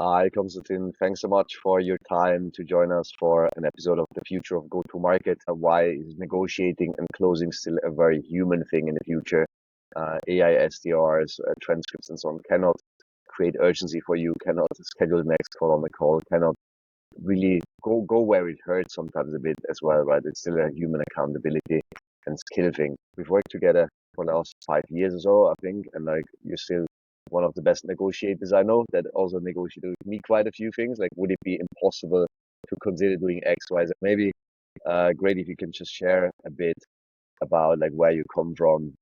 Hi, Constantin. Thanks so much for your time to join us for an episode of the future of go-to-market. Why is negotiating and closing still a very human thing in the future? AI SDRs, transcripts, and so on cannot create urgency for you, cannot schedule the next call on the call, cannot really go where it hurts sometimes a bit as well, right? It's still a human accountability and skill thing. We've worked together for the last 5 years or so, I think, and like you're still one of the best negotiators I know that also negotiated with me quite a few things. Like, would it be impossible to consider doing X, Y, Z? Maybe great if you can just share a bit about like where you come from,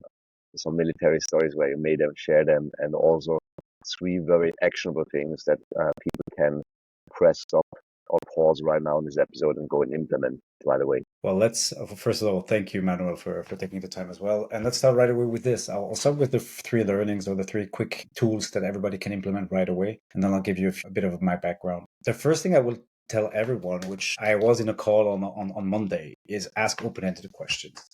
some military stories where you made them, share them, and also three very actionable things that people can press stop or pause right now in this episode and go and implement right away. Well, let's first of all, thank you, Manuel, for taking the time as well. And let's start right away with this. I'll start with the three learnings or the three quick tools that everybody can implement right away. And then I'll give you a bit of my background. The first thing I will tell everyone, which I was in a call on Monday, is ask open-ended questions.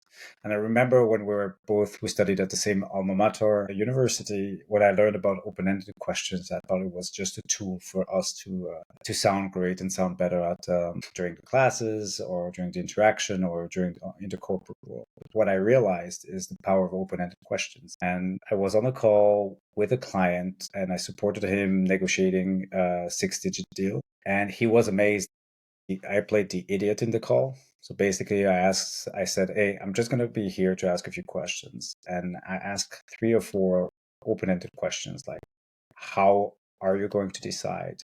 And I remember when we studied at the same alma mater university, when I learned about open-ended questions, I thought it was just a tool for us to sound great and sound better at during the classes or during the interaction or during in the corporate world. What I realized is the power of open-ended questions. And I was on a call with a client and I supported him negotiating a 6-digit deal. And he was amazed. I played the idiot in the call. So basically, I said, hey, I'm just going to be here to ask a few questions. And I asked 3 or 4 open-ended questions like, how are you going to decide?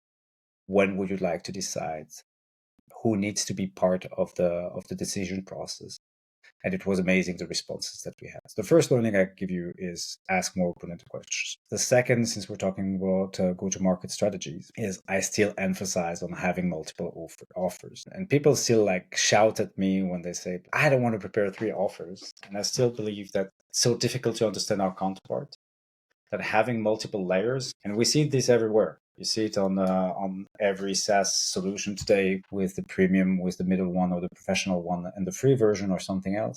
When would you like to decide? Who needs to be part of the decision process? And it was amazing, the responses that we had. The first learning I give you is ask more open-ended questions. The second, since we're talking about go-to-market strategies, is I still emphasize on having multiple offers. And people still like shout at me when they say, I don't want to prepare 3 offers. And I still believe that it's so difficult to understand our counterpart, that having multiple layers, and we see this everywhere. You see it on every SaaS solution today, with the premium, with the middle one or the professional one, and the free version or something else.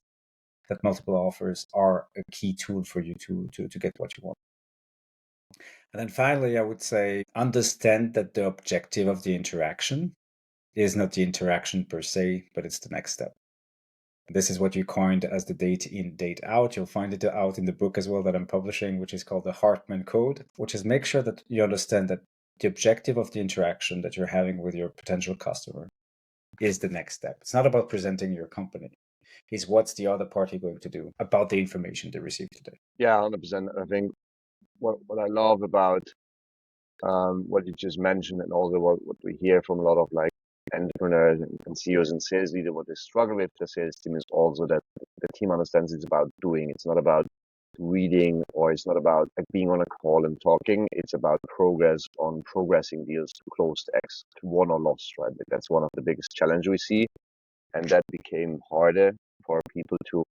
That multiple offers are a key tool for you to get what you want. And then finally, I would say understand that the objective of the interaction is not the interaction per se, but it's the next step. This is what you coined as the date in, date out. You'll find it out in the book as well that I'm publishing, which is called the Hartmann Code, which is make sure that you understand that the objective of the interaction that you're having with your potential customer is the next step. It's not about presenting your company. It's what's the other party going to do about the information they received today. Yeah, 100%. I think what I love about what you just mentioned, and also what we hear from a lot of like entrepreneurs and CEOs and sales leaders, what they struggle with the sales team is also that the team understands it's about doing. It's not about reading, or it's not about like being on a call and talking. It's about progress on progressing deals to closed X, to won or lost, right? Like that's one of the biggest challenges we see. And that became harder for people to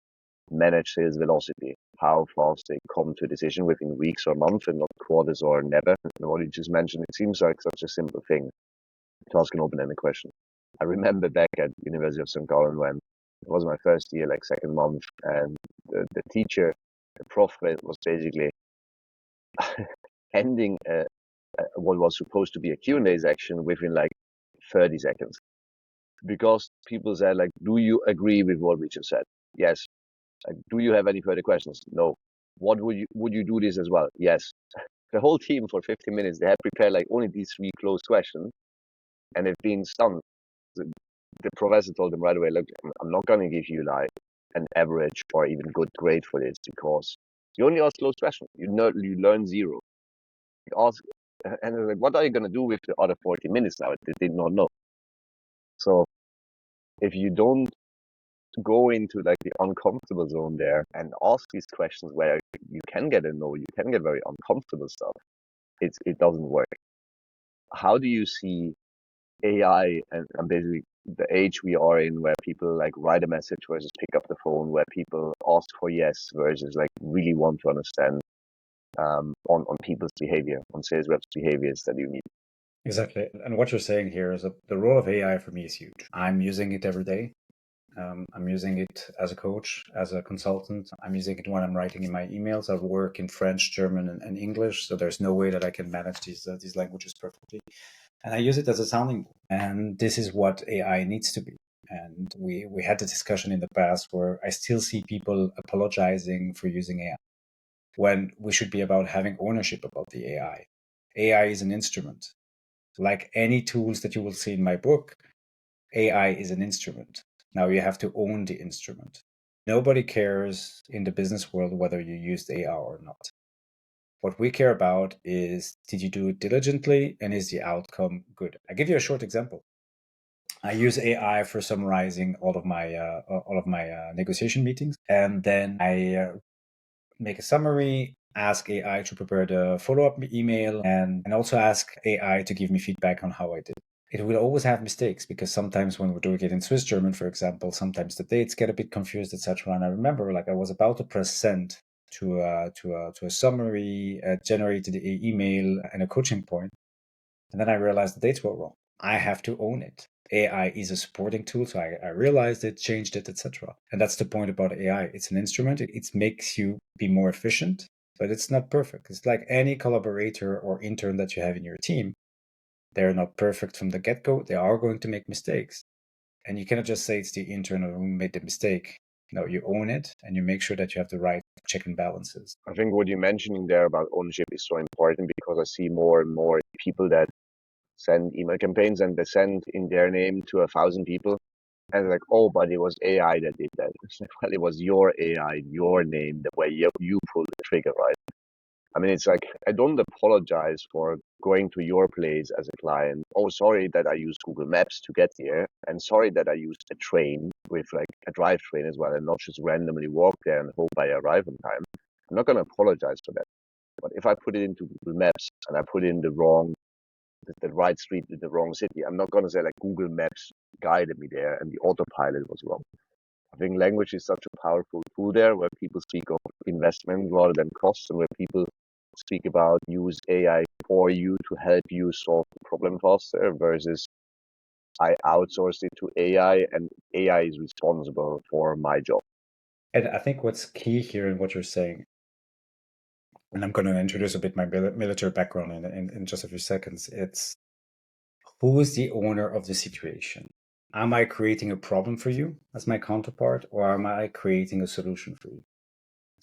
manage sales velocity, how fast they come to a decision within weeks or months and not quarters or never. And what you just mentioned, it seems like such a simple thing to ask an open-ended question. I remember back at University of St. Gallen when it was my first year, like second month, and the teacher, the prof was basically ending what was supposed to be a Q&A section within like 30 seconds. Because people said like, do you agree with what we just said? Yes. Like, do you have any further questions? No. What would you do this as well? Yes. The whole team for 15 minutes, they had prepared like only these 3 closed questions, and they've been stunned. The professor told them right away, look, I'm not going to give you like an average or even good grade for this, because you only ask closed questions. You learn zero. You ask, and they're like, what are you going to do with the other 40 minutes now? They did not know. So if you don't go into like the uncomfortable zone there and ask these questions where you can get a no, you can get very uncomfortable stuff, it doesn't work. How do you see AI and basically the age we are in, where people like write a message versus pick up the phone, where people ask for yes versus like really want to understand on people's behavior, on sales reps' behaviors that you need? Exactly. And what you're saying here is that the role of AI for me is huge. I'm using it every day. I'm using it as a coach, as a consultant. I'm using it when I'm writing in my emails. I work in French, German, and English, so there's no way that I can manage these languages perfectly. And I use it as a sounding board. And this is what AI needs to be. And we had the discussion in the past where I still see people apologizing for using AI when we should be about having ownership about the AI. AI is an instrument. Like any tools that you will see in my book, AI is an instrument. Now you have to own the instrument. Nobody cares in the business world whether you used AI or not. What we care about is, did you do it diligently and is the outcome good? I give you a short example. I use AI for summarizing all of my negotiation meetings, and then I make a summary, ask AI to prepare the follow-up email, and also ask AI to give me feedback on how I did. It will always have mistakes because sometimes when we're doing it in Swiss German, for example, sometimes the dates get a bit confused, etc. And I remember, like, I was about to press send to a summary, generated an email and a coaching point, and then I realized the dates were wrong. I have to own it. AI is a supporting tool, so I realized it, changed it, etc. And that's the point about AI. It's an instrument. It makes you be more efficient, but it's not perfect. It's like any collaborator or intern that you have in your team. They're not perfect from the get-go. They are going to make mistakes. And you cannot just say it's the intern who made the mistake. No, you own it and you make sure that you have the right check and balances. I think what you're mentioning there about ownership is so important because I see more and more people that send email campaigns and they send in their name to 1,000 people. And like, oh, but it was AI that did that. It's like, well, it was your AI, your name, the way you pulled the trigger, right? I mean, it's like, I don't apologize for going to your place as a client. Oh, sorry that I used Google Maps to get here. And sorry that I used a train with like a drivetrain as well and not just randomly walk there and hope I arrive on time. I'm not going to apologize for that. But if I put it into Google Maps and I put in the right street in the wrong city, I'm not going to say like Google Maps guided me there and the autopilot was wrong. I think language is such a powerful tool there where people speak of investment rather than costs and where people speak about use AI for you to help you solve the problem faster versus I outsource it to AI and AI is responsible for my job. And I think what's key here in what you're saying, and I'm going to introduce a bit my military background in just a few seconds, it's who is the owner of the situation? Am I creating a problem for you as my counterpart, or am I creating a solution for you?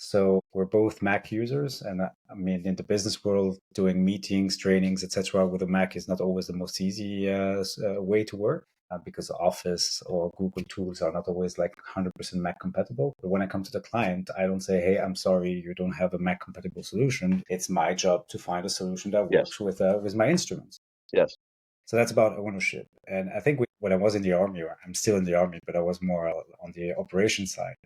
So we're both Mac users, and I mean, in the business world, doing meetings, trainings, etc., with a Mac is not always the most easy way to work because Office or Google tools are not always like 100% Mac compatible. But when I come to the client, I don't say, "Hey, I'm sorry, you don't have a Mac compatible solution." It's my job to find a solution that Yes, works with my instruments. yes. So that's about ownership. And I think when I was in the army, or I'm still in the army, but I was more on the operation side,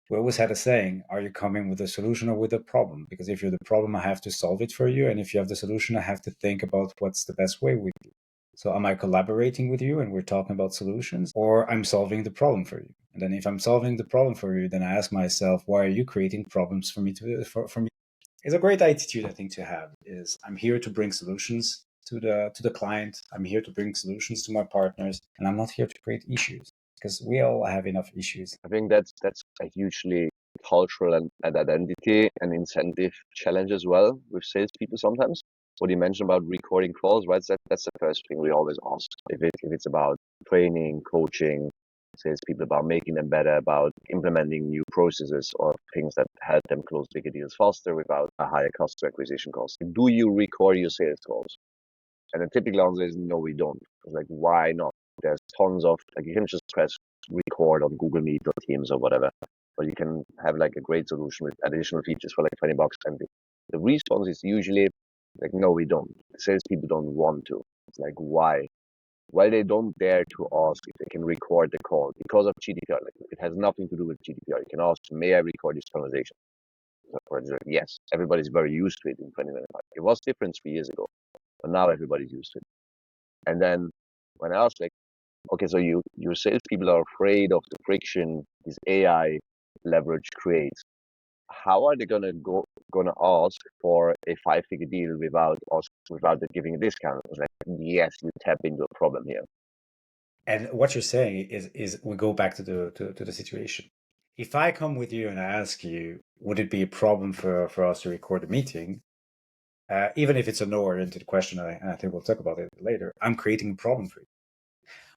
we always had a saying, are you coming with a solution or with a problem? Because if you're the problem, I have to solve it for you. And if you have the solution, I have to think about what's the best way with you. So am I collaborating with you and we're talking about solutions, or I'm solving the problem for you? And then if I'm solving the problem for you, then I ask myself, why are you creating problems for me for me? It's a great attitude, I think, to have is I'm here to bring solutions to the client. I'm here to bring solutions to my partners, and I'm not here to create issues because we all have enough issues. I think that's a hugely cultural and identity and incentive challenge as well with salespeople sometimes. What you mentioned about recording calls, right? That's the first thing we always ask. If it's about training, coaching, salespeople about making them better, about implementing new processes or things that help them close bigger deals faster without a higher customer acquisition cost. Do you record your sales calls? And the typical answer is no, we don't. It's like, why not? There's tons of like you can just press record on Google Meet or Teams or whatever, but you can have like a great solution with additional features for like $20. And the response is usually like, no, we don't. The salespeople don't want to. It's like, why? Well, they don't dare to ask if they can record the call because of GDPR. Like, it has nothing to do with GDPR. You can ask, may I record this conversation? Or it's like, yes, everybody's very used to it in 2025. It was different 3 years ago, but now everybody's used to it. And then when I asked, like, okay, so your salespeople are afraid of the friction this AI leverage creates. How are they gonna ask for a 5-figure deal without giving a discount? It's like, yes, you tap into a problem here. And what you're saying is we go back to the situation. If I come with you and I ask you, would it be a problem for us to record a meeting? even if it's a no-oriented question, and I think we'll talk about it later, I'm creating a problem for you.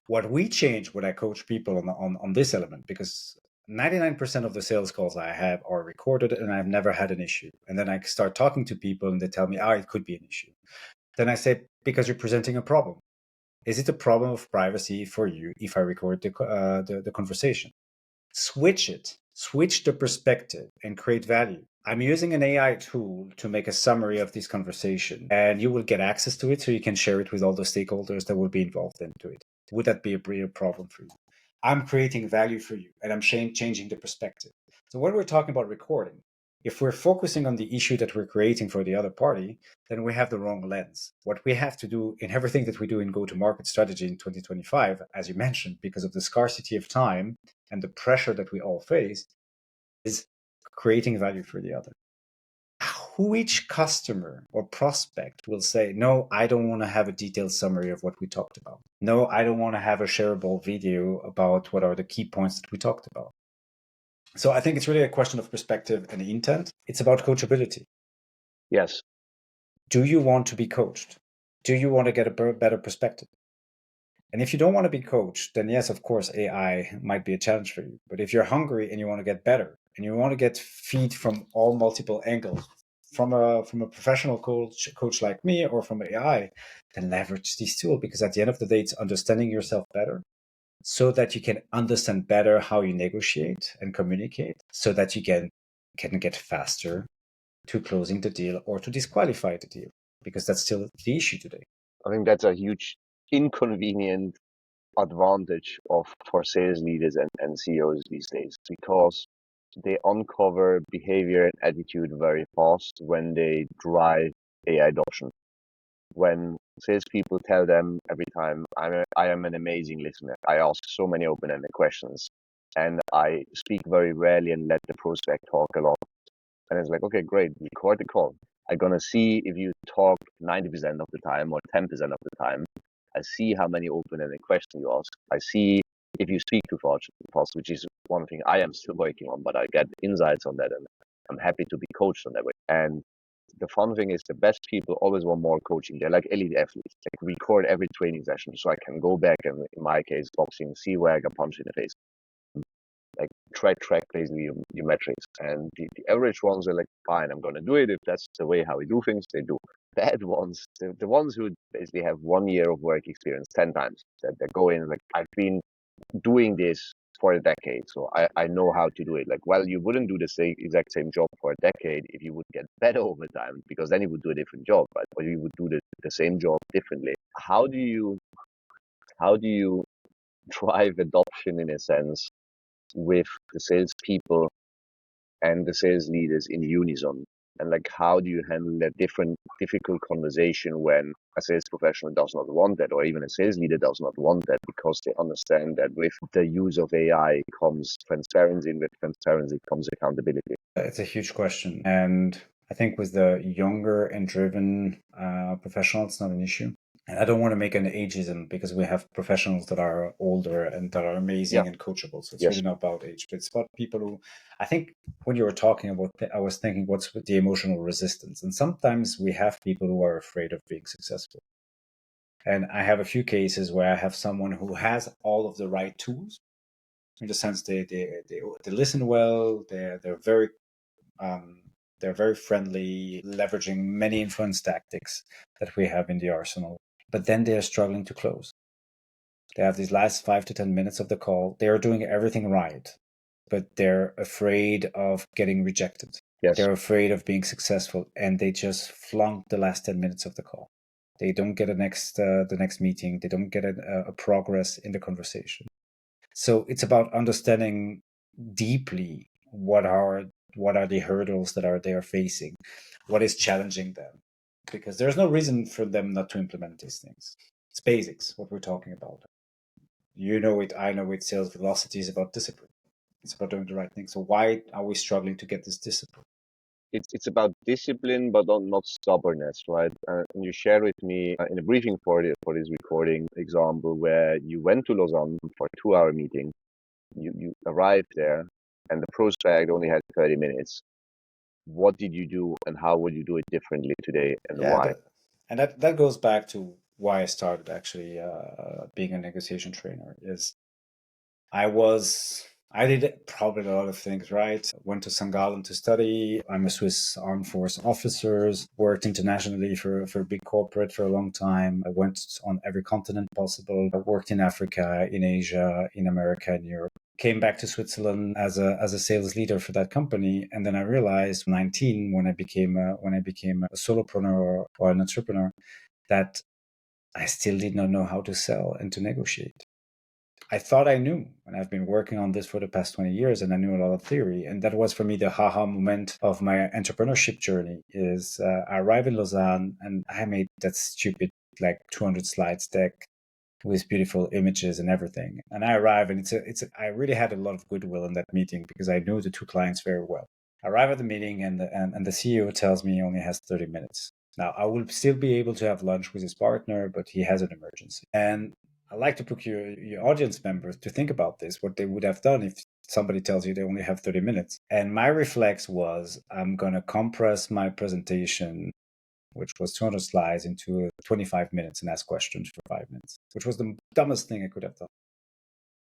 What we change when I coach people on this element, because 99% of the sales calls I have are recorded and I've never had an issue. And then I start talking to people and they tell me, it could be an issue. Then I say, because you're presenting a problem. Is it a problem of privacy for you if I record the conversation? Switch it, switch the perspective and create value. I'm using an AI tool to make a summary of this conversation, and you will get access to it so you can share it with all the stakeholders that will be involved into it. Would that be a real problem for you? I'm creating value for you, and I'm changing the perspective. So when we're talking about recording, if we're focusing on the issue that we're creating for the other party, then we have the wrong lens. What we have to do in everything that we do in go-to-market strategy in 2025, as you mentioned, because of the scarcity of time and the pressure that we all face, is creating value for the other. Which customer or prospect will say, no, I don't want to have a detailed summary of what we talked about. No, I don't want to have a shareable video about what are the key points that we talked about. So I think it's really a question of perspective and intent. It's about coachability. Yes. Do you want to be coached? Do you want to get a better perspective? And if you don't want to be coached, then yes, of course, AI might be a challenge for you. But if you're hungry and you want to get better and you want to get feed from all multiple angles, from a professional coach like me or from AI, then leverage this tool, because at the end of the day, it's understanding yourself better so that you can understand better how you negotiate and communicate, so that you can get faster to closing the deal or to disqualify the deal, because that's still the issue today. I think that's a huge inconvenient advantage for sales leaders and CEOs these days, because they uncover behavior and attitude very fast when they drive AI adoption. When salespeople tell them every time, I am an amazing listener, I ask so many open-ended questions, and I speak very rarely and let the prospect talk a lot. And it's like, okay, great, record the call. I'm going to see if you talk 90% of the time or 10% of the time. I see how many open-ended questions you ask. I see if you speak too fast, which is one thing I am still working on, but I get insights on that, and I'm happy to be coached on that way. And the fun thing is the best people always want more coaching. They're like elite athletes, like record every training session so I can go back and, in my case, boxing, see where I got punched in the face. Like track basically your metrics. And the average ones are like, fine, I'm going to do it. If that's the way how we do things, they do. Bad ones, the ones who basically have 1 year of work experience 10 times, that they go in like, I've been doing this for a decade, so I know how to do it. Like, well, you wouldn't do the exact same job for a decade if you would get better over time, because then you would do a different job, right? Or you would do the same job differently. How do you drive adoption in a sense with the salespeople and the sales leaders in unison? And like, how do you handle that difficult conversation when a sales professional does not want that, or even a sales leader does not want that, because they understand that with the use of AI comes transparency, and with transparency comes accountability? It's a huge question. And I think with the younger and driven professional, it's not an issue. And I don't want to make an ageism, because we have professionals that are older and that are amazing and coachable. So it's really not about age, but it's about people who, I think when you were talking about, I was thinking, what's the emotional resistance? And sometimes we have people who are afraid of being successful. And I have a few cases where I have someone who has all of the right tools, in the sense they listen well, they're very friendly, leveraging many influence tactics that we have in the arsenal. But then they're struggling to close. They have these last 5 to 10 minutes of the call. They are doing everything right, but they're afraid of getting rejected. Yes. They're afraid of being successful, and they just flunk the last 10 minutes of the call. They don't get the next meeting. They don't get a progress in the conversation. So it's about understanding deeply what are the hurdles that they are facing, what is challenging them, because there's no reason for them not to implement these things. It's basics, what we're talking about. You know it, I know it. Sales velocity is about discipline. It's about doing the right thing. So why are we struggling to get this discipline? It's about discipline, but not stubbornness, right? And you shared with me in a briefing for this recording example where you went to Lausanne for a 2-hour meeting. You arrived there, and the prospect only had 30 minutes. what did you do and how would you do it differently today and Yeah, why? that goes back to why I started actually being a negotiation trainer. Is I was I did probably a lot of things right. Went to St. Gallen to study. I'm a Swiss Armed Force officer. Worked internationally for a big corporate for a long time. I went on every continent possible. I worked in Africa, in Asia, in America, in Europe. Came back to Switzerland as a sales leader for that company, and then I realized 19 when I became a solopreneur or an entrepreneur that I still did not know how to sell and to negotiate. I thought I knew, and I've been working on this for the past 20 years, and I knew a lot of theory. And that was for me the haha moment of my entrepreneurship journey. Is I arrived in Lausanne and I made that stupid like 200 slides deck with beautiful images and everything. And I arrive, and I really had a lot of goodwill in that meeting because I knew the two clients very well. I arrive at the meeting, and the CEO tells me he only has 30 minutes. Now, I will still be able to have lunch with his partner, but he has an emergency. And I like to put your audience members to think about this, what they would have done if somebody tells you they only have 30 minutes. And my reflex was, I'm going to compress my presentation, which was 200 slides, into 25 minutes and ask questions for 5 minutes, which was the dumbest thing I could have done.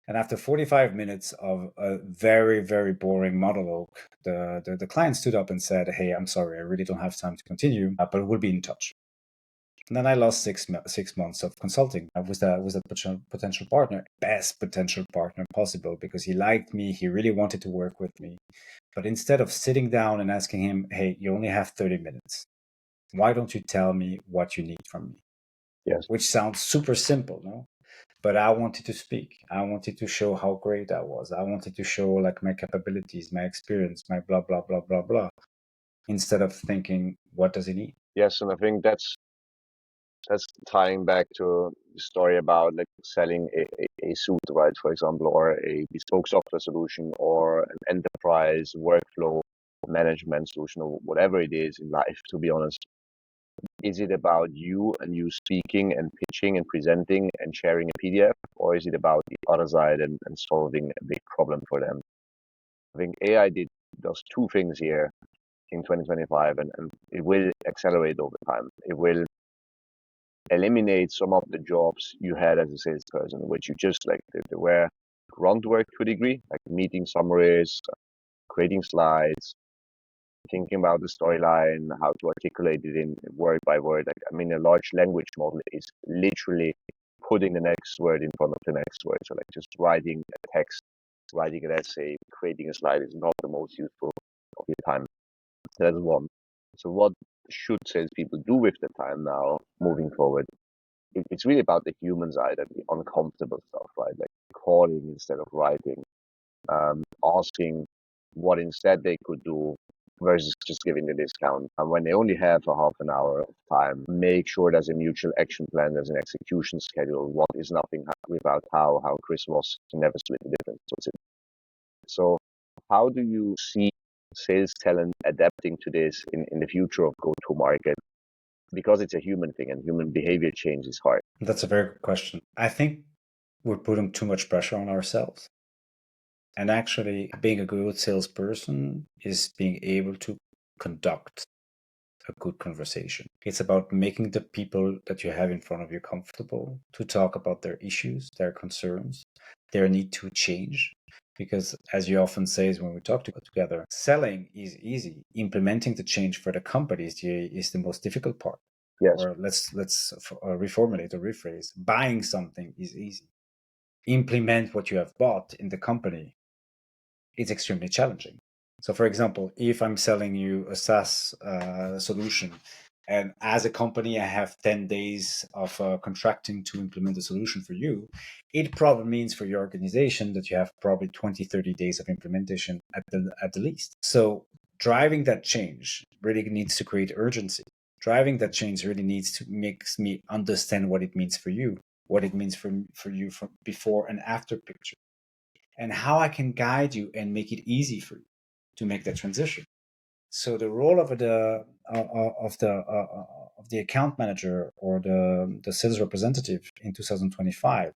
And after 45 minutes of a very, very boring monologue, the client stood up and said, "Hey, I'm sorry, I really don't have time to continue, but we'll be in touch." And then I lost 6 months of consulting with that potential partner, best potential partner possible, because he liked me, he really wanted to work with me. But instead of sitting down and asking him, "Hey, you only have 30 minutes. Why don't you tell me what you need from me?" Yes. Which sounds super simple, no? But I wanted to speak. I wanted to show how great I was. I wanted to show like my capabilities, my experience, my blah blah blah blah blah. Instead of thinking, what does he need? Yes, and I think that's tying back to the story about like selling a suit, right? For example, or a bespoke software solution or an enterprise workflow management solution or whatever it is in life, to be honest. Is it about you and you speaking and pitching and presenting and sharing a PDF, or is it about the other side and solving a big problem for them? I think AI does two things here in 2025, and it will accelerate over time. It will eliminate some of the jobs you had as a salesperson, which you just like they were grunt work to a degree, like meeting summaries, creating slides, thinking about the storyline, how to articulate it in word by word. Like, I mean, a large language model is literally putting the next word in front of the next word. So like just writing a text, writing an essay, creating a slide is not the most useful of your time. So that's one. So what should salespeople do with the time now moving forward? It's really about the human side and the uncomfortable stuff, right? Like calling instead of writing, asking what instead they could do versus just giving the discount. And when they only have a half an hour of time, make sure there's a mutual action plan, there's an execution schedule. What is nothing without how Chris was never split the difference. So how do you see sales talent adapting to this in the future of go-to-market? Because it's a human thing and human behavior change is hard. That's a very good question. I think we're putting too much pressure on ourselves. And actually, being a good salesperson is being able to conduct a good conversation. It's about making the people that you have in front of you comfortable to talk about their issues, their concerns, their need to change. Because as you often say when we talk together, selling is easy. Implementing the change for the company is the most difficult part. Yes. Or let's reformulate or rephrase. Buying something is easy. Implement what you have bought in the company is extremely challenging. So, for example, if I'm selling you a SaaS solution, and as a company, I have 10 days of contracting to implement a solution for you, it probably means for your organization that you have probably 20, 30 days of implementation at the least. So, driving that change really needs to create urgency. Driving that change really needs to makes me understand what it means for you, what it means for you from before and after picture, and how I can guide you and make it easy for you to make that transition. So the role of the account manager or the sales representative in 2025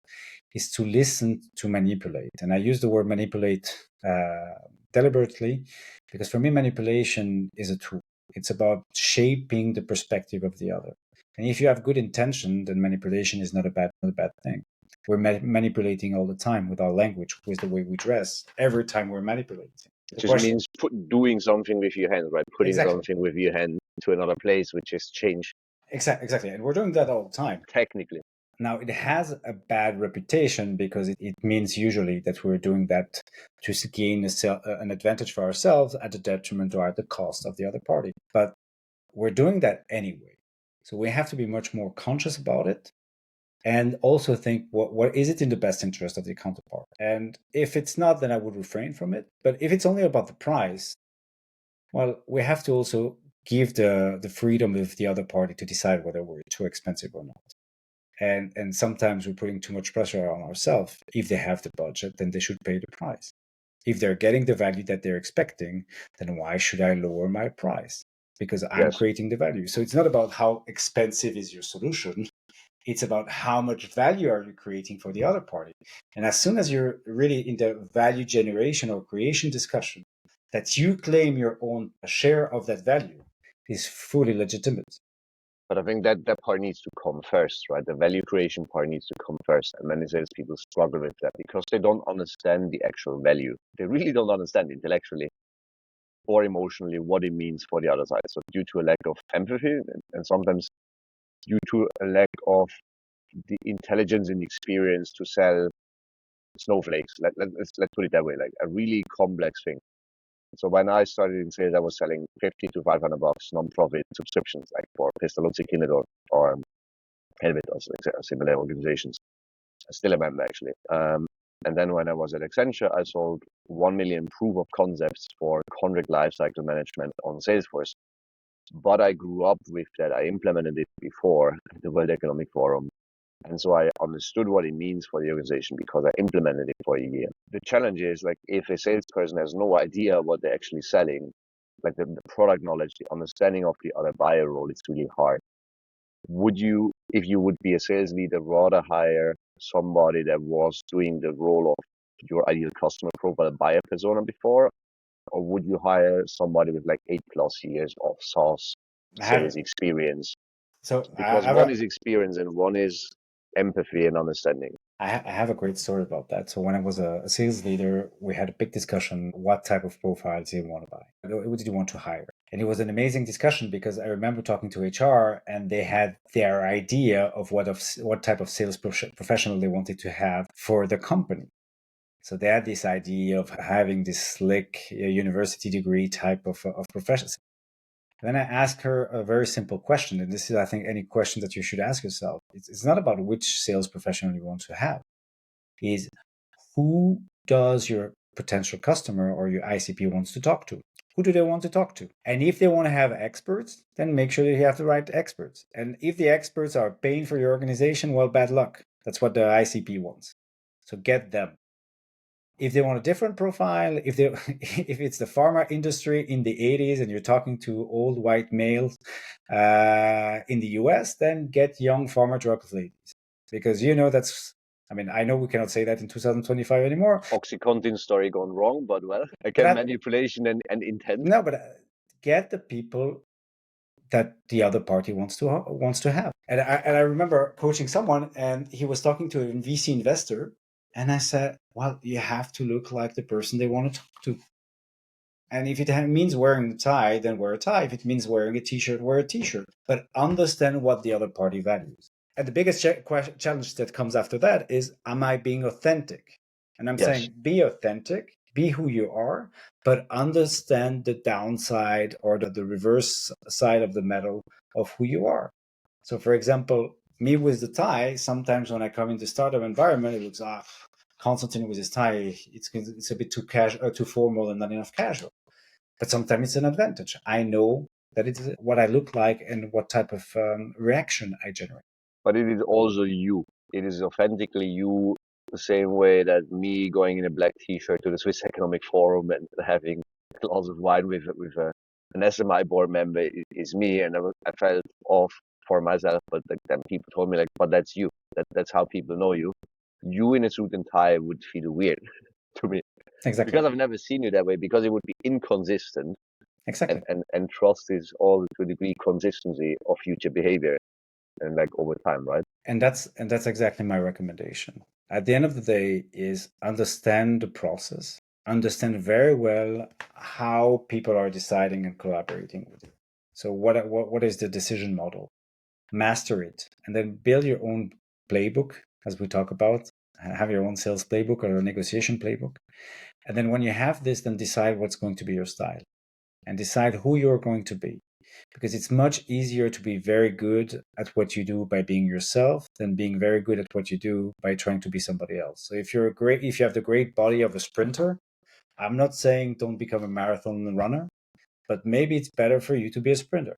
is to listen to manipulate. And I use the word manipulate deliberately, because for me, manipulation is a tool. It's about shaping the perspective of the other. And if you have good intention, then manipulation is not a bad thing. We're manipulating all the time with our language, with the way we dress. Every time we're manipulating. It The just question, means doing something with your hand, right? Putting exactly, something with your hand to another place, which is change exactly, and we're doing that all the time. technically. Now, it has a bad reputation because it means usually that we're doing that to gain an advantage for ourselves at the detriment or at the cost of the other party. But we're doing that anyway. So we have to be much more conscious about it and also think, what is it in the best interest of the counterpart? And if it's not, then I would refrain from it. But if it's only about the price, well, we have to also give the freedom of the other party to decide whether we're too expensive or not. And sometimes we're putting too much pressure on ourselves. If they have the budget, then they should pay the price. If they're getting the value that they're expecting, then why should I lower my price? Because I'm Yes. creating the value. So it's not about how expensive is your solution. It's about how much value are you creating for the other party. And as soon as you're really in the value generation or creation discussion, that you claim your own share of that value is fully legitimate. But I think that part needs to come first, right? The value creation part needs to come first. And many salespeople struggle with that because they don't understand the actual value. They really don't understand intellectually or emotionally what it means for the other side. So due to a lack of empathy and sometimes due to a lack of the intelligence and experience to sell snowflakes. Let's put it that way, like a really complex thing. So when I started in sales, I was selling 50 to 500 bucks non-profit subscriptions, like for Pestalozzi Kindle or Helvet or similar organizations. I still remember actually. And then when I was at Accenture, I sold 1 million proof of concepts for contract lifecycle management on Salesforce. But I grew up with that. I implemented it before the World Economic Forum. And so I understood what it means for the organization because I implemented it for a year. The challenge is like if a salesperson has no idea what they're actually selling, like the product knowledge, the understanding of the other buyer role, it's really hard. Would you, if you would be a sales leader, rather hire somebody that was doing the role of your ideal customer profile buyer persona before? Or would you hire somebody with like 8+ years of SaaS sales experience? So Because one is experience and one is empathy and understanding. I have a great story about that. So when I was a sales leader, we had a big discussion. What type of profiles do you want to buy? What did you want to hire? And it was an amazing discussion because I remember talking to HR and they had their idea of what type of sales professional they wanted to have for the company. So they had this idea of having this slick university degree type of professional. Then I asked her a very simple question, and this is, I think, any question that you should ask yourself. It's not about which sales professional you want to have. Is who does your potential customer or your ICP wants to talk to? Who do they want to talk to? And if they want to have experts, then make sure that you have the right experts. And if the experts are paying for your organization, well, bad luck. That's what the ICP wants. So get them. If they want a different profile, if it's the pharma industry in the 80s and you're talking to old white males in the US, then get young pharma drug ladies. Because that's, I know we cannot say that in 2025 anymore. OxyContin story gone wrong, but well, again, manipulation and intent. No, but get the people that the other party wants to have. And I remember coaching someone and he was talking to a VC investor. And I said, well, you have to look like the person they want to talk to. And if it means wearing a tie, then wear a tie. If it means wearing a t-shirt, wear a t-shirt. But understand what the other party values. And the biggest challenge that comes after that is, am I being authentic? And I'm saying, be authentic, be who you are, but understand the downside or the reverse side of the medal of who you are. So, for example, me with the tie, sometimes when I come into startup environment, it looks, Constantin with his tie, it's a bit too casual, too formal, and not enough casual. But sometimes it's an advantage. I know that it is what I look like and what type of reaction I generate. But it is also you. It is authentically you, the same way that me going in a black t-shirt to the Swiss Economic Forum and having a glass of wine with an SMI board member is me. And I felt off for myself, but then people told me but that's you. That's how people know you. You in a suit and tie would feel weird to me. Exactly. because I've never seen you that way, because it would be inconsistent. Exactly. And trust is all to a degree consistency of future behavior and like over time, right? And that's exactly my recommendation. At the end of the day is understand the process, understand very well how people are deciding and collaborating with you. So what is the decision model? Master it, and then build your own playbook, as we talk about. Have your own sales playbook or a negotiation playbook. And then when you have this, then decide what's going to be your style and decide who you're going to be. Because it's much easier to be very good at what you do by being yourself than being very good at what you do by trying to be somebody else. So if you have the great body of a sprinter, I'm not saying don't become a marathon runner, but maybe it's better for you to be a sprinter.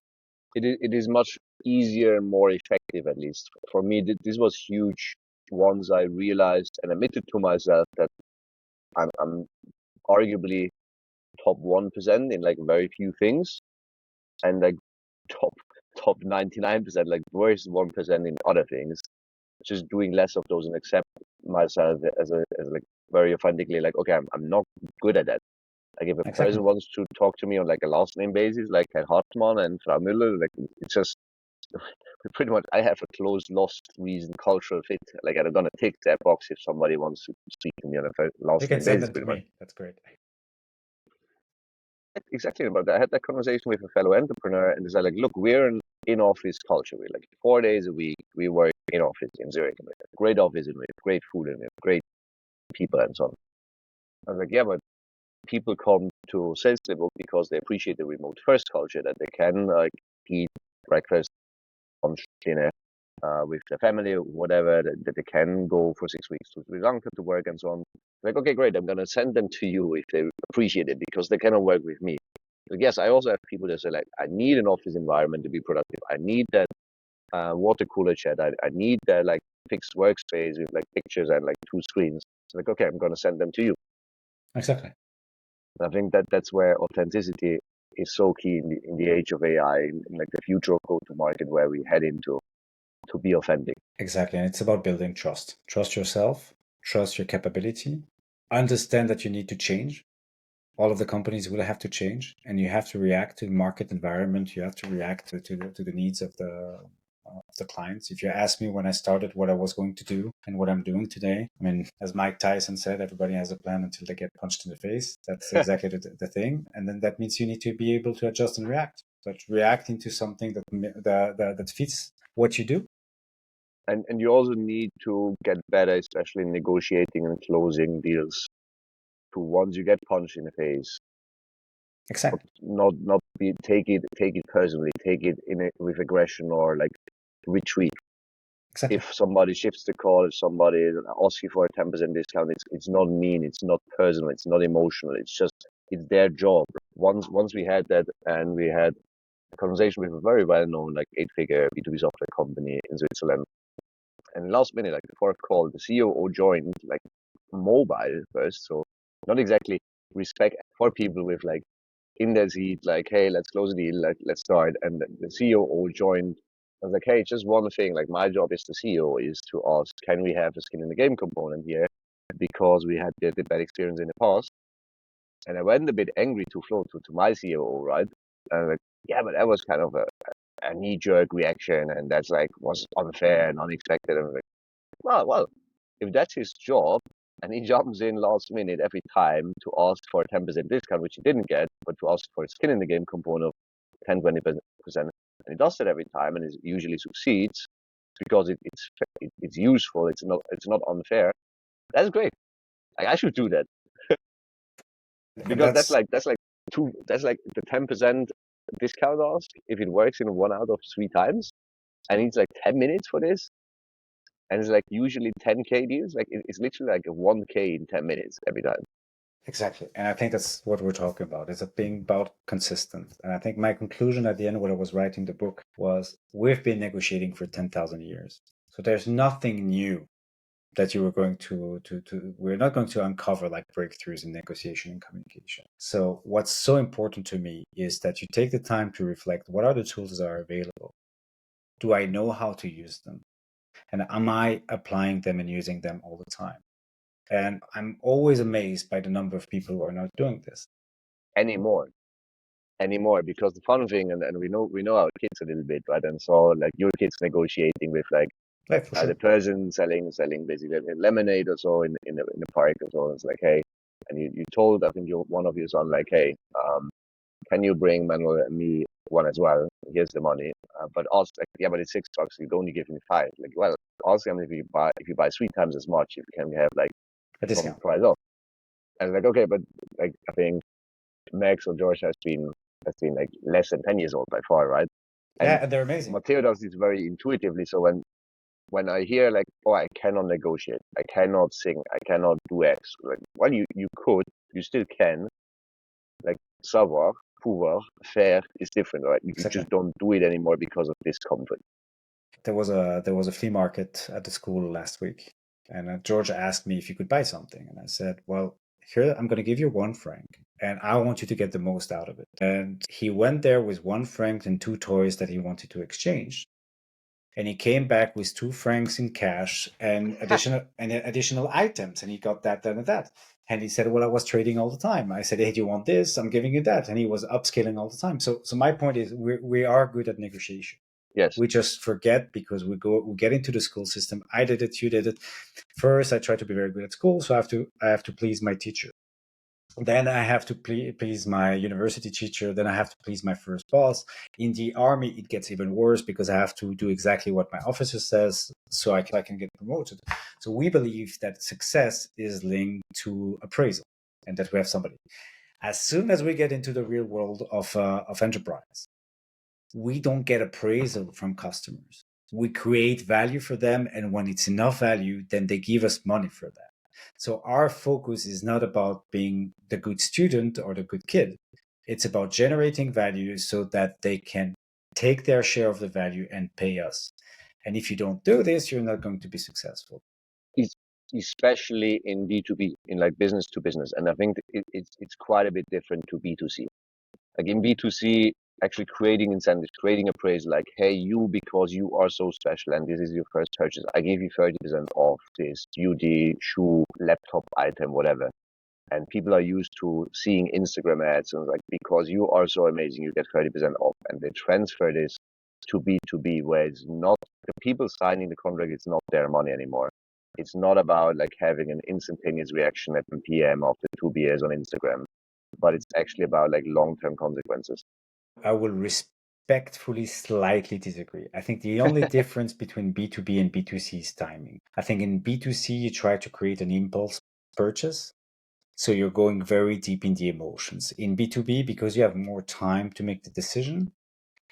It is much easier and more effective, at least for me. This was huge once I realized and admitted to myself that I'm arguably top 1% in like very few things, and like top top 99%, like worst 1% in other things. Just doing less of those and accept myself as like very authentically, like, okay, I'm not good at that. Like if a Exactly. person wants to talk to me on like a last name basis, like Herr Hartmann and Frau Müller, like it's just pretty much I have a closed, lost reason cultural fit. Like I'm gonna tick that box if somebody wants to speak to me on a You last can name send basis, them to pretty much. me. That's great. Exactly about that. I had that conversation with a fellow entrepreneur, and it's like, look, we're an in-office culture. We're like 4 days a week. We work in office in Zurich. We have great office, and we have great food, and we have great people, and so on. I was like, yeah, but people come to SalesPlaybook because they appreciate the remote first culture, that they can like eat breakfast, lunch, dinner with their family or whatever, that they can go for 6 weeks to Sri Lanka to work and so on. Like, okay, great, I'm gonna send them to you if they appreciate it because they cannot work with me. But yes, I also have people that say like, I need an office environment to be productive. I need that water cooler chat. I need that like fixed workspace with like pictures and like two screens. It's like, okay, I'm gonna send them to you. Exactly. I think that's where authenticity is so key in the age of AI, in like the future of go-to-market where we head into, to be authentic. Exactly. And it's about building trust. Trust yourself, trust your capability, understand that you need to change. All of the companies will have to change, and you have to react to the market environment. You have to react to the needs of the clients. If you ask me when I started what I was going to do and what I'm doing today, I mean, as Mike Tyson said, everybody has a plan until they get punched in the face. That's exactly the thing. And then that means you need to be able to adjust and react. But reacting to something that fits what you do. And you also need to get better, especially in negotiating and closing deals. To once you get punched in the face, Exactly. not be take it personally, take it with aggression or like retreat. Exactly. If somebody shifts the call, if somebody asks you for a 10% discount, it's not mean, it's not personal, it's not emotional. It's just it's their job. Once we had that, and we had a conversation with a very well known like 8-figure B2B software company in Switzerland. And last minute, like the fourth call, the COO joined like mobile first, so not exactly respect for people with like in their seat, like, hey, let's close the deal, like, let's start. And the COO joined. I was like, hey, just one thing. Like, my job as the CEO is to ask, can we have a skin in the game component here? Because we had the bad experience in the past. And I went a bit angry to Flo, to my COO, right? And I'm like, yeah, but that was kind of a knee jerk reaction. And that's like, was unfair and unexpected. And I'm like, well, if that's his job, and he jumps in last minute every time to ask for a 10% discount, which he didn't get, but to ask for a skin in the game component of 10, 20%, and he does that every time, and it usually succeeds because it's useful. It's not unfair. That's great. I should do that And because that's that's like the 10% discount ask. If it works in 1 out of 3 times, I need like 10 minutes for this, and it's like usually 10K deals. Like it's literally like a 1K in 10 minutes every time. exactly. And I think that's what we're talking about. It's being about consistent. And I think my conclusion at the end when I was writing the book was we've been negotiating for 10,000 years. So there's nothing new that you were going to we're not going to uncover like breakthroughs in negotiation and communication. So what's so important to me is that you take the time to reflect what are the tools that are available? Do I know how to use them? And am I applying them and using them all the time? And I'm always amazed by the number of people who are not doing this anymore. Because the fun thing, and we know our kids a little bit, right? And so like your kids negotiating with like right, for the sure. person selling basically lemonade or so in the park or so. It's like, hey, and you told, I think, one of your son, like, hey, can you bring Manuel and me one as well? Here's the money. But also, like, yeah, but it's $6. You only give me five. Like, well, also, I mean, if you buy 3 times as much, you can have like A from the discount. price off. And like, okay, but like I think Max or George has been like less than 10 years old by far, right? And Yeah, and they're amazing. Matteo does this very intuitively. So when I hear like, oh, I cannot negotiate, I cannot sing, I cannot do X, like, well, you could, you still can. Like savoir, pouvoir, faire is different, right? You Exactly. just don't do it anymore because of discomfort. There was a flea market at the school last week, and George asked me if he could buy something, and I said, "Well, here I'm going to give you 1 franc, and I want you to get the most out of it." And he went there with 1 franc and 2 toys that he wanted to exchange, and he came back with 2 francs in cash and additional items, and he got that, and that. And he said, "Well, I was trading all the time." I said, "Hey, do you want this? I'm giving you that." And he was upscaling all the time. So my point is, we are good at negotiation. Yes. We just forget because we get into the school system. I did it, you did it. First, I try to be very good at school, so I have to please my teacher. Then I have to please my university teacher. Then I have to please my first boss. In the army, it gets even worse because I have to do exactly what my officer says so I can get promoted. So we believe that success is linked to appraisal and that we have somebody. As soon as we get into the real world of enterprise, we don't get appraisal from customers. We create value for them, and when it's enough value, then they give us money for that. So our focus is not about being the good student or the good kid. It's about generating value so that they can take their share of the value and pay us. And if you don't do this, you're not going to be successful. Especially in B2B, in like business to business. And I think it's quite a bit different to B2C. Like in B2C, actually creating incentives, creating a praise like, hey, you, because you are so special and this is your first purchase, I give you 30% off this beauty, shoe, laptop item, whatever. And people are used to seeing Instagram ads and like, because you are so amazing, you get 30% off. And they transfer this to B2B, where it's not the people signing the contract, it's not their money anymore. It's not about like having an instantaneous reaction at 1 p.m. after 2 beers on Instagram, but it's actually about like long-term consequences. I will respectfully slightly disagree. I think the only difference between B2B and B2C is timing. I think in B2C, you try to create an impulse purchase. So you're going very deep in the emotions. In B2B, because you have more time to make the decision,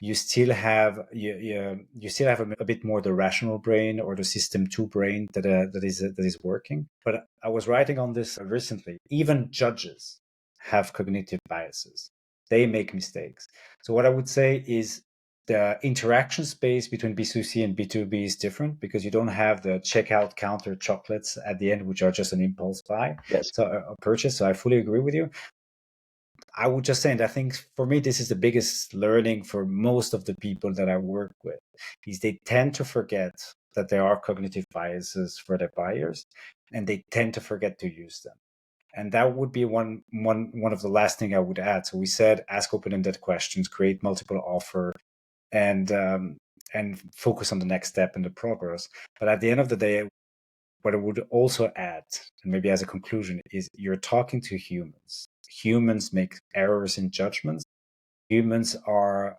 you still have a bit more the rational brain or the system 2 brain that is working. But I was writing on this recently. Even judges have cognitive biases. They make mistakes. So what I would say is the interaction space between B2C and B2B is different because you don't have the checkout counter chocolates at the end, which are just an impulse buy. Yes. So a purchase. So I fully agree with you. I would just say, and I think for me, this is the biggest learning for most of the people that I work with, is they tend to forget that there are cognitive biases for their buyers, and they tend to forget to use them. And that would be one of the last thing I would add. So we said ask open-ended questions, create multiple offer, and focus on the next step in the progress. But at the end of the day, what I would also add, and maybe as a conclusion, is you're talking to humans. Humans make errors in judgments. Humans are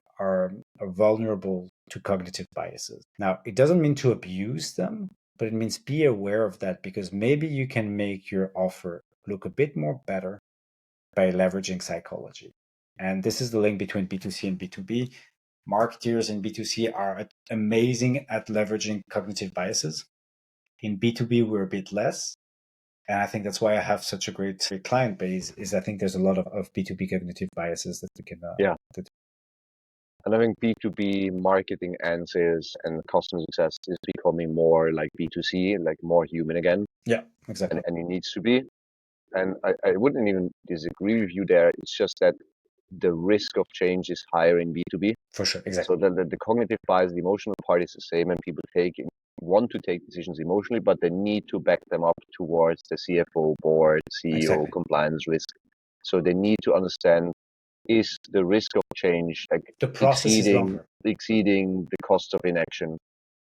vulnerable to cognitive biases. Now, it doesn't mean to abuse them, but it means be aware of that because maybe you can make your offer look a bit more better by leveraging psychology. And this is the link between B2C and B2B. Marketers in B2C are amazing at leveraging cognitive biases. In B2B, we're a bit less. And I think that's why I have such a great client base is I think there's a lot of B2B cognitive biases that we can. Yeah. And I think B2B marketing and sales and customer success is becoming more like B2C, like more human again. Yeah, exactly. And it needs to be. And I wouldn't even disagree with you there. It's just that the risk of change is higher in B2B. For sure, exactly. So the cognitive bias, the emotional part is the same, and people take want to take decisions emotionally, but they need to back them up towards the CFO, board, CEO, Exactly. compliance risk. So they need to understand, is the risk of change like The process is longer. exceeding the cost of inaction,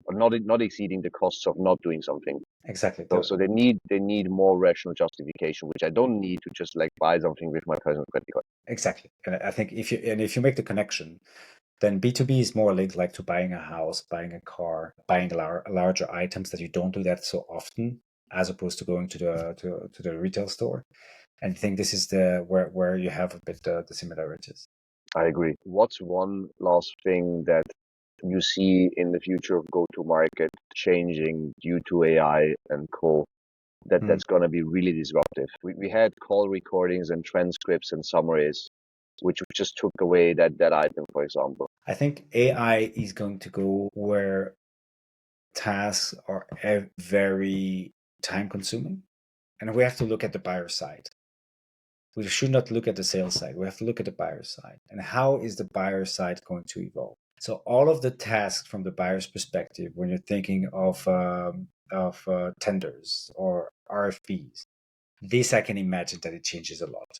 or not exceeding the costs of not doing something. Exactly. So they need more rational justification, which I don't need to just like buy something with my personal credit card. Exactly. And I think if you make the connection, then B2B is more linked like to buying a house, buying a car, buying larger items that you don't do that so often, as opposed to going to the retail store. And I think this is the where you have a bit the similarities. I agree. What's one last thing that you see in the future of go-to-market changing due to AI and co that's going to be really disruptive? We had call recordings and transcripts and summaries, which just took away that item, for example. I think AI is going to go where tasks are very time consuming, and we have to look at the buyer side. We should not look at the sales side. We have to look at the buyer side. And how is the buyer side going to evolve? So all of the tasks from the buyer's perspective, when you're thinking of tenders or RFPs, this I can imagine that it changes a lot.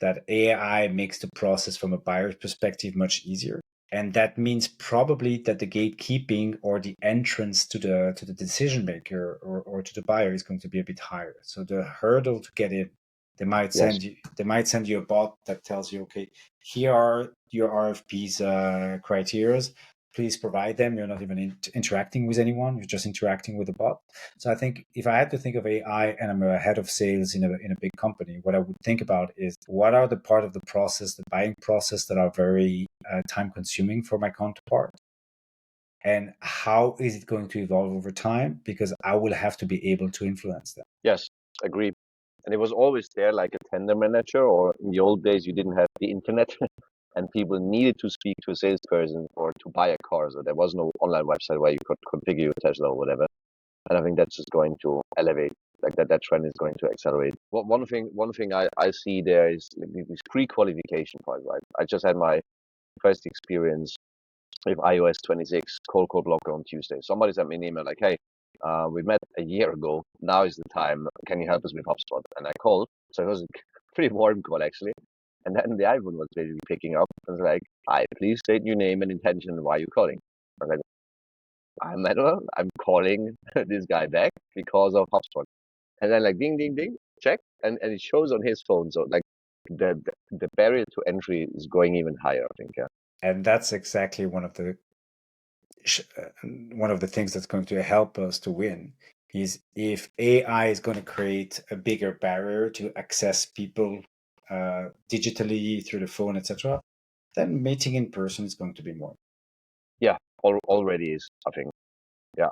That AI makes the process from a buyer's perspective much easier. And that means probably that the gatekeeping or the entrance to the decision maker or to the buyer is going to be a bit higher. So the hurdle to get in, Yes. they might send you a bot that tells you, okay, here are your RFP's criteria. Please provide them. You're not even interacting with anyone. You're just interacting with the bot. So I think if I had to think of AI and I'm a head of sales in a big company, what I would think about is what are the part of the process, the buying process that are very time consuming for my counterpart, and how is it going to evolve over time? Because I will have to be able to influence them. Yes, agree. And it was always there, like a tender manager, or in the old days, you didn't have the internet and people needed to speak to a salesperson or to buy a car. So there was no online website where you could configure your Tesla or whatever. And I think that's just going to elevate, like that trend is going to accelerate. One thing I see there is this pre-qualification part, right? I just had my first experience with iOS 26 call blocker on Tuesday. Somebody sent me an email like, hey, we met a year ago. Now is the time. Can you help us with HubSpot? And I called. So it was a pretty warm call, actually. And then the iPhone was basically picking up and was like, hi, please state your name and intention and why you're calling. I was like, I'm Manuel. I'm calling this guy back because of HubSpot. And then like ding, ding, ding, check. And it shows on his phone. So like the barrier to entry is going even higher, I think. Yeah. And that's exactly one of the things that's going to help us to win is if AI is going to create a bigger barrier to access people digitally through the phone, etc., then meeting in person is going to be more. Yeah, already is, I think. Yeah.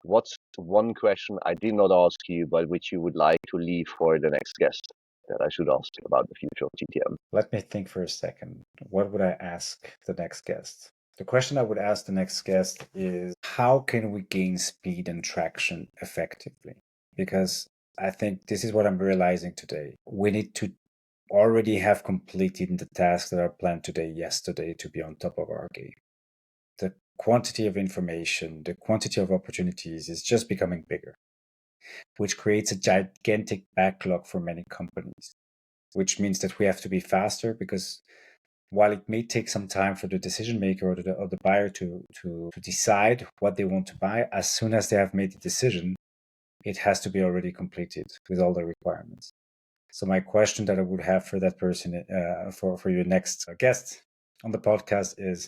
What's one question I did not ask you, but which you would like to leave for the next guest that I should ask about the future of GTM? Let me think for a second. What would I ask the next guest? The question I would ask the next guest is how can we gain speed and traction effectively? Because I think this is what I'm realizing today. We need to already have completed the tasks that are planned today, yesterday, to be on top of our game. The quantity of information, the quantity of opportunities is just becoming bigger, which creates a gigantic backlog for many companies, which means that we have to be faster because while it may take some time for the decision maker or the buyer to decide what they want to buy, as soon as they have made the decision, it has to be already completed with all the requirements. So my question that I would have for that person, for your next guest on the podcast is,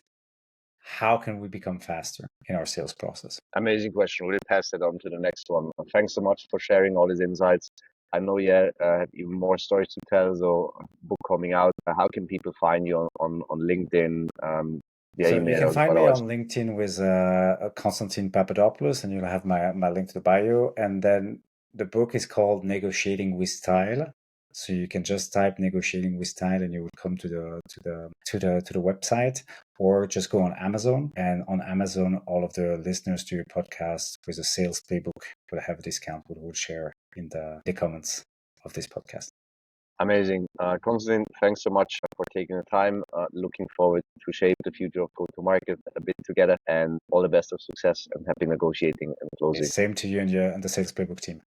how can we become faster in our sales process? Amazing question. We'll pass it on to the next one. Thanks so much for sharing all these insights. I know you have even more stories to tell, so book coming out. How can people find you on LinkedIn, via So you email can or find me otherwise? on LinkedIn with Constantin Papadopoulos, and you'll have my link to the bio. And then the book is called Negotiating with Style. So you can just type "negotiating with style" and you will come to the website, or just go on Amazon. And on Amazon, all of the listeners to your podcast with a sales playbook will have a discount. We will share in the comments of this podcast. Amazing. Constantin, thanks so much for taking the time. Looking forward to shape the future of go-to-market a bit together, and all the best of success and happy negotiating and closing. Same to you and the Sales Playbook team.